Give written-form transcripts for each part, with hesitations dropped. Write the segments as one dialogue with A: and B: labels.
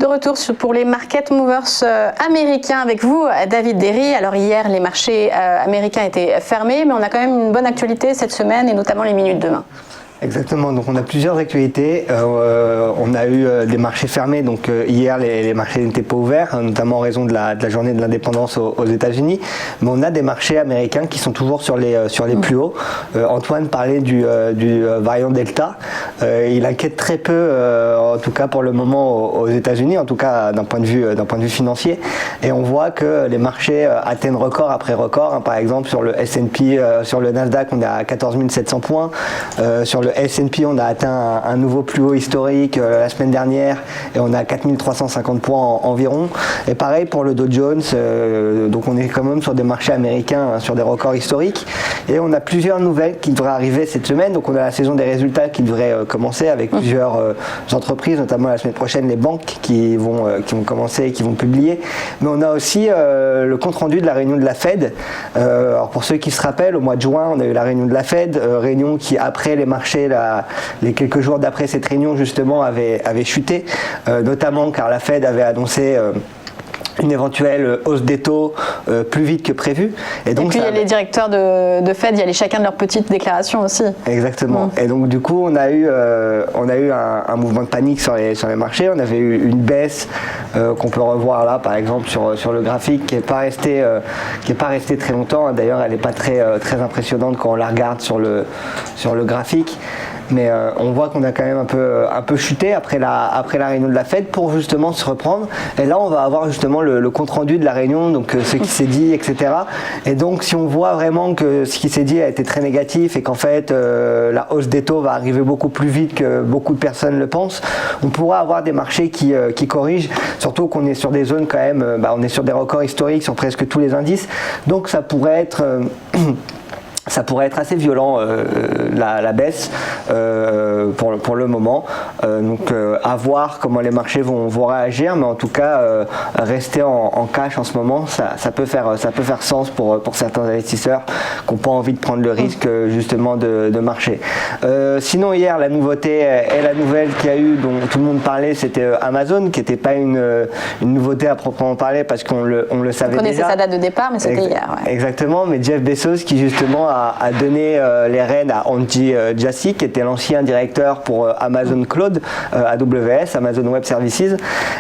A: De retour pour les market movers américains avec vous, David Derry. Alors hier, les marchés américains étaient fermés, mais on a quand même une bonne actualité cette semaine et notamment les minutes demain.
B: Exactement, donc on a plusieurs actualités. On a eu des marchés fermés, donc hier les marchés n'étaient pas ouverts, notamment en raison de la journée de l'indépendance aux États-Unis. Mais on a des marchés américains qui sont toujours sur les plus hauts. Antoine parlait du variant Delta. Il inquiète très peu, en tout cas pour le moment aux États-Unis, en tout cas d'un point de vue financier. Et on voit que les marchés atteignent record après record. Par exemple sur le S&P, sur le Nasdaq, on est à 14 700 points. Sur le S&P, on a atteint un nouveau plus haut historique la semaine dernière et on est à 4350 points environ. Et pareil pour le Dow Jones, donc on est quand même sur des marchés américains, sur des records historiques. Et on a plusieurs nouvelles qui devraient arriver cette semaine. Donc on a la saison des résultats qui devrait commencer avec plusieurs entreprises, notamment la semaine prochaine les banques qui vont commencer et qui vont publier. Mais on a aussi le compte rendu de la réunion de la Fed. Alors pour ceux qui se rappellent, au mois de juin, on a eu la réunion de la Fed, réunion qui après les marchés, les quelques jours d'après cette réunion justement avait chuté, notamment car la Fed avait annoncé une éventuelle hausse des taux plus vite que prévu.
A: Et puis il y a les directeurs de Fed, il y a chacun de leurs petites déclarations aussi.
B: Exactement. Et donc du coup on a eu un mouvement de panique sur les marchés. On avait eu une baisse qu'on peut revoir là par exemple sur le graphique qui n'est pas restée très longtemps. D'ailleurs elle n'est pas très impressionnante quand on la regarde sur le graphique. Mais on voit qu'on a quand même un peu chuté après la réunion de la Fed pour justement se reprendre. Et là, on va avoir justement le compte rendu de la réunion, donc ce qui s'est dit, etc. Et donc, si on voit vraiment que ce qui s'est dit a été très négatif et qu'en fait la hausse des taux va arriver beaucoup plus vite que beaucoup de personnes le pensent, on pourra avoir des marchés qui corrigent. Surtout qu'on est sur des zones quand même, on est sur des records historiques sur presque tous les indices. Donc, ça pourrait être assez violent la baisse pour le moment. Donc à voir comment les marchés vont réagir, mais en tout cas rester en cash en ce moment, ça peut faire sens pour certains investisseurs qui n'ont pas envie de prendre le risque justement de marché. Sinon hier la nouveauté et la nouvelle qu'il y a eu dont tout le monde parlait, c'était Amazon, qui n'était pas une nouveauté à proprement parler parce qu'on le savait déjà.
A: On connaissait sa date de départ, mais c'était hier. Ouais.
B: Exactement, mais Jeff Bezos qui justement a donné les rênes à Andy Jassy, qui était l'ancien directeur pour Amazon Cloud, AWS, Amazon Web Services.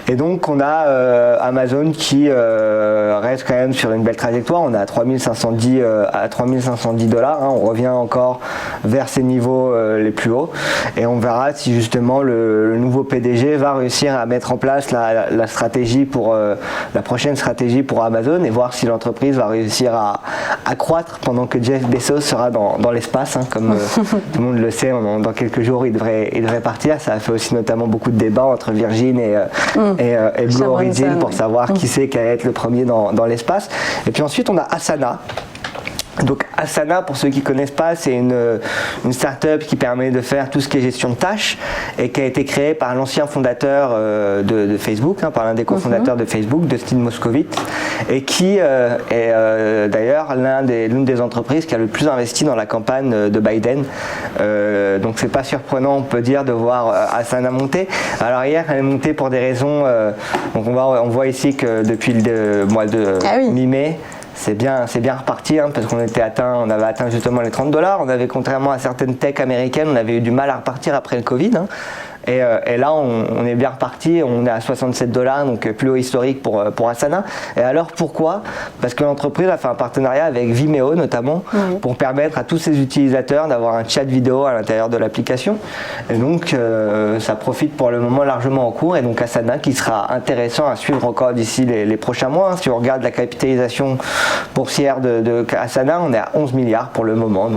B: Et donc on a Amazon qui reste quand même sur une belle trajectoire. On est à 3510 dollars. On revient encore vers ces niveaux les plus hauts. Et on verra si justement le nouveau PDG va réussir à mettre en place la stratégie la prochaine stratégie pour Amazon et voir si l'entreprise va réussir à croître pendant que Jeff Bezos sera dans l'espace, comme tout le monde le sait. Dans quelques jours il devrait partir. Ça a fait aussi notamment beaucoup de débats entre Virgin et Blue Origin pour savoir qui c'est qui allait être le premier dans l'espace. Et puis ensuite on a Asana. Donc Asana, pour ceux qui ne connaissent pas, c'est une start-up qui permet de faire tout ce qui est gestion de tâches et qui a été créée par l'ancien fondateur de Facebook, par l'un des cofondateurs de Facebook, Dustin Moskovitz, et qui est d'ailleurs l'une des entreprises qui a le plus investi dans la campagne de Biden. Donc c'est pas surprenant, on peut dire, de voir Asana monter. Alors hier, elle est montée pour des raisons. Donc on voit ici que depuis le mois de mi-mai, c'est bien reparti parce qu'on avait atteint justement les 30 $. On avait, contrairement à certaines techs américaines, on avait eu du mal à repartir après le Covid. Et là, on est bien reparti, on est à 67 $, donc plus haut historique pour Asana. Et alors pourquoi? Parce que l'entreprise a fait un partenariat avec Vimeo notamment pour permettre à tous ses utilisateurs d'avoir un chat vidéo à l'intérieur de l'application. Et donc ça profite pour le moment largement en cours. Et donc Asana qui sera intéressant à suivre encore d'ici les prochains mois. Si on regarde la capitalisation boursière de Asana, on est à 11 milliards pour le moment.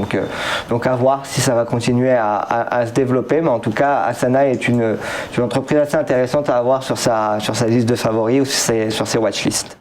B: Donc à voir si ça va continuer à se développer. Mais en tout cas, Asana est une entreprise assez intéressante à avoir sur sa liste de favoris ou sur ses watchlists.